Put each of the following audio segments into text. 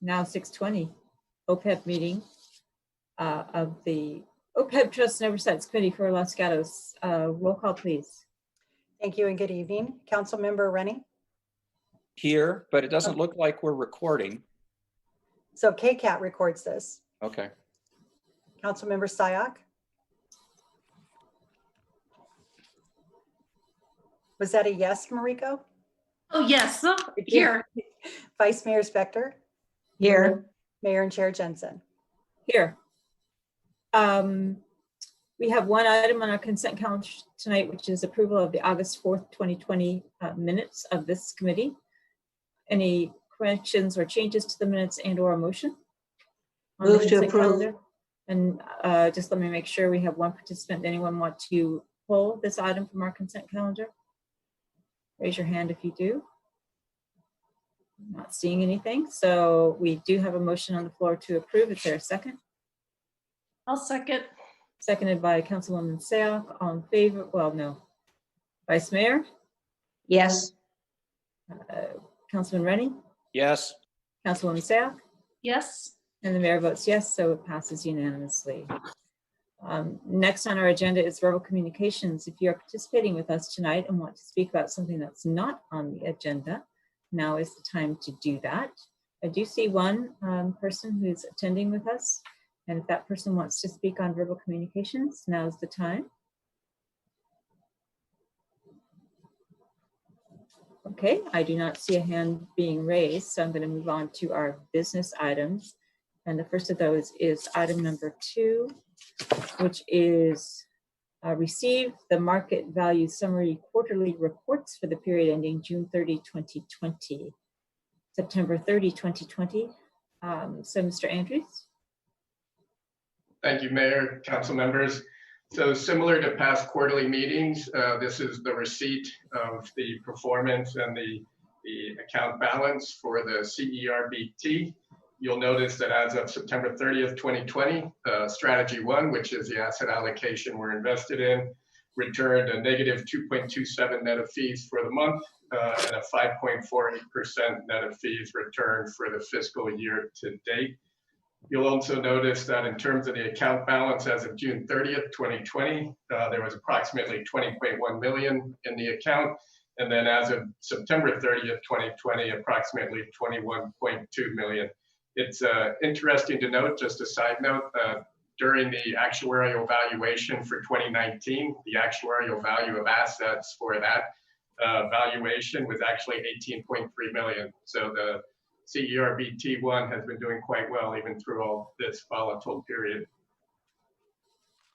now 6:20 OPEB meeting of the OPEB Trust and Oversights Committee for Los Gatos. Roll call, please. Thank you and good evening. Councilmember Rennie. Here, but it doesn't look like we're recording. So KCAT records this. Okay. Councilmember Sayak. Was that a yes, Mariko? Oh, yes, here. Vice Mayor Spector. Here. Mayor and Chair Jensen. Here. We have one item on our consent calendar tonight, which is approval of the August 4th, 2020 minutes of this committee. Any corrections or changes to the minutes and or a motion? Move to approve. Calendar? And just let me make sure we have one participant. Anyone want to pull this item from our consent calendar? Raise your hand if you do. I'm not seeing anything. So we do have a motion on the floor to approve. Is there a second? I'll second. Seconded by Councilwoman Sayak. All in favor? Well, no. Vice Mayor? Yes. Councilman Rennie? Yes. Councilwoman Sayak? Yes. And the mayor votes yes, so it passes unanimously. Next on our agenda is verbal communications. If you're participating with us tonight and want to speak about something that's not on the agenda, now is the time to do that. I do see one person who's attending with us, and if that person wants to speak on verbal communications, now is the time. Okay, I do not see a hand being raised, so I'm going to move on to our business items. And the first of those is item number 2, which is receive the market value summary quarterly reports for the period ending June 30, 2020, September 30, 2020. So Mr. Andrews. Thank you, Mayor, council members. So similar to past quarterly meetings, this is the receipt of the performance and the account balance for the CERBT. You'll notice that as of September 30th, 2020, strategy 1, which is the asset allocation we're invested in, returned a negative 2.27 net of fees for the month and a 5.48% net of fees return for the fiscal year to date. You'll also notice that in terms of the account balance as of June 30th, 2020, there was approximately 20.1 million in the account. And then as of September 30th, 2020, approximately 21.2 million. It's interesting to note, just a side note, during the actuarial valuation for 2019, the actuarial value of assets for that valuation was actually 18.3 million. So the CERBT1 has been doing quite well even through all this volatile period.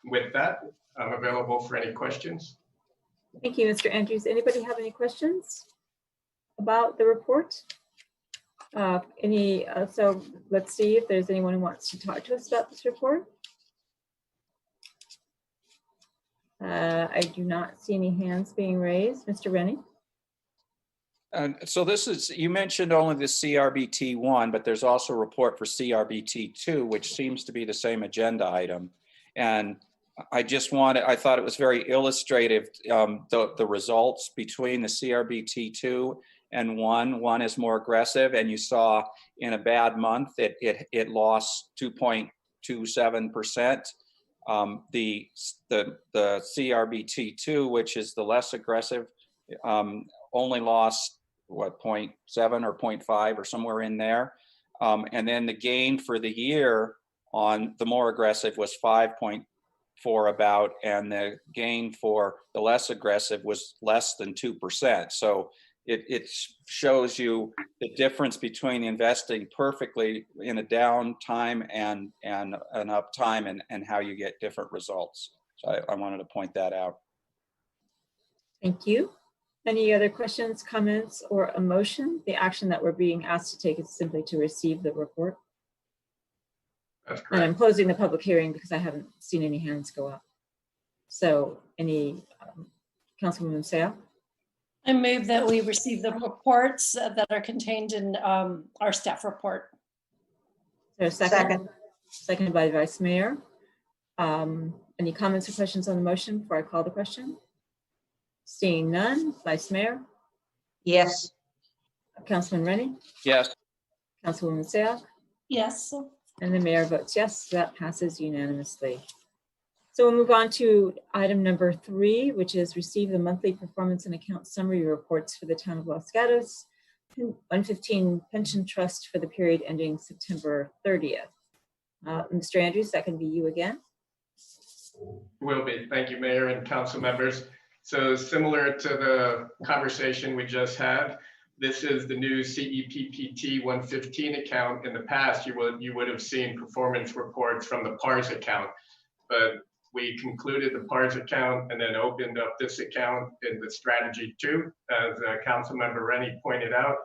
With that, I'm available for any questions. Thank you, Mr. Andrews. Anybody have any questions about the report? So let's see if there's anyone who wants to talk to us about this report. I do not see any hands being raised. Mr. Rennie? So this is, you mentioned only the CRBT1, but there's also a report for CRBT2, which seems to be the same agenda item. And I thought it was very illustrative, the results between the CRBT2 and 1. 1 is more aggressive, and you saw in a bad month, it lost 2.27%. The CRBT2, which is the less aggressive, only lost what, 0.7 or 0.5 or somewhere in there. And then the gain for the year on the more aggressive was 5.4 about, and the gain for the less aggressive was less than 2%. So it shows you the difference between investing perfectly in a down time and an up time, and how you get different results. So I wanted to point that out. Thank you. Any other questions, comments, or a motion? The action that we're being asked to take is simply to receive the report. That's correct. And I'm closing the public hearing because I haven't seen any hands go up. So any Councilwoman Sayak? I move that we receive the reports that are contained in our staff report. Is there a second? Seconded by Vice Mayor. Any comments or questions on the motion before I call the question? Seeing none, Vice Mayor? Yes. Councilman Rennie? Yes. Councilwoman Sayak? Yes. And the mayor votes yes, that passes unanimously. So we'll move on to item number 3, which is receive the monthly performance and account summary reports for the town of Los Gatos, 115 pension trust for the period ending September 30th. Mr. Andrews, that can be you again. Will be. Thank you, Mayor and council members. So similar to the conversation we just had, this is the new CEPPT 115 account. In the past, you would have seen performance reports from the PARS account, but we concluded the PARS account and then opened up this account in the Strategy 2. As Councilmember Rennie pointed out,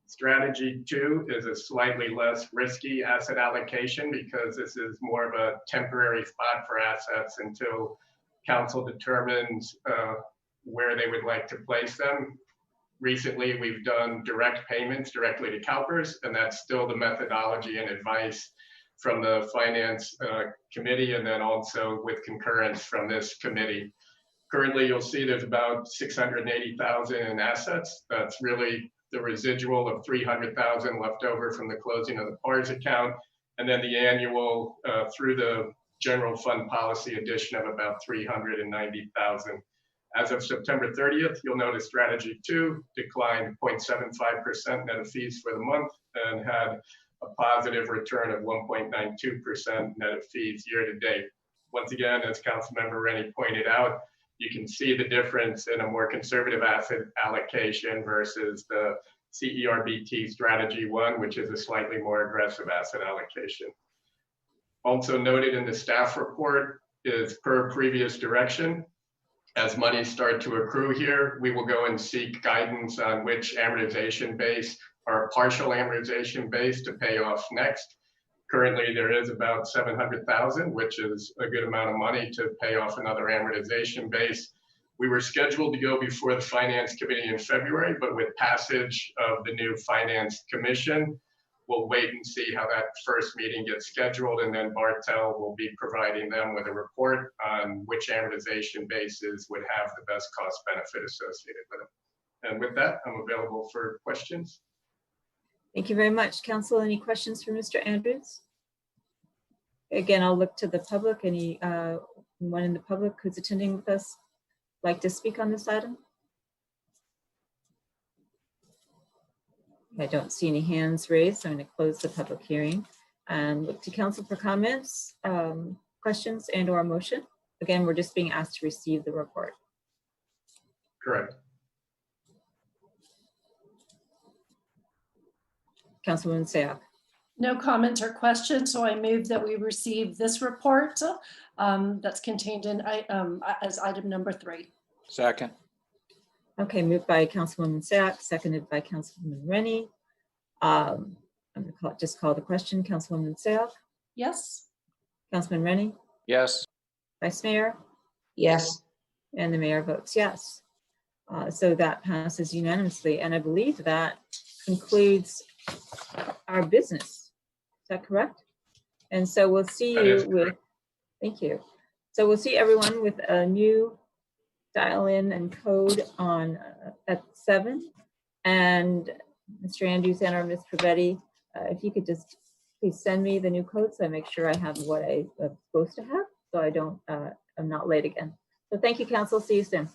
Strategy 2 is a slightly less risky asset allocation because this is more of a temporary spot for assets until council determines where they would like to place them. Recently, we've done direct payments directly to CalPERS, and that's still the methodology and advice from the Finance Committee, and then also with concurrence from this committee. Currently, you'll see there's about 680,000 in assets. That's really the residual of 300,000 left over from the closing of the PARS account, and then the annual through the general fund policy addition of about 390,000. As of September 30th, you'll notice Strategy 2 declined 0.75% net of fees for the month and had a positive return of 1.92% net of fees year to date. Once again, as Councilmember Rennie pointed out, you can see the difference in a more conservative asset allocation versus the CERBT Strategy 1, which is a slightly more aggressive asset allocation. Also noted in the staff report is per previous direction. As monies start to accrue here, we will go and seek guidance on which amortization base or partial amortization base to pay off next. Currently, there is about 700,000, which is a good amount of money to pay off another amortization base. We were scheduled to go before the Finance Committee in February, but with passage of the new Finance Commission, we'll wait and see how that first meeting gets scheduled, and then Bartel will be providing them with a report on which amortization bases would have the best cost benefit associated with them. And with that, I'm available for questions. Thank you very much. Council, any questions for Mr. Andrews? Again, I'll look to the public. Any one in the public who's attending with us like to speak on this item? I don't see any hands raised, so I'm going to close the public hearing and look to council for comments, questions, and or motion. Again, we're just being asked to receive the report. Correct. Councilwoman Sayoc. No comments or questions, so I move that we receive this report that's contained in as item number 3. Second. Okay, moved by Councilwoman Sayoc, seconded by Councilwoman Rennie. I'm going to just call the question. Councilwoman Sayoc, Yes. Councilman Rennie, Yes. Vice Mayor, Yes. and the mayor votes yes. So that passes unanimously, and I believe that concludes our business. Is that correct? And so we'll see you with, thank you. So we'll see everyone with a new dial in and code on at 7. And Mr. Andrews and or Ms. Privetti, if you could just please send me the new code so I make sure I have what I'm supposed to have, so I don't, I'm not late again. So thank you, council. See you soon.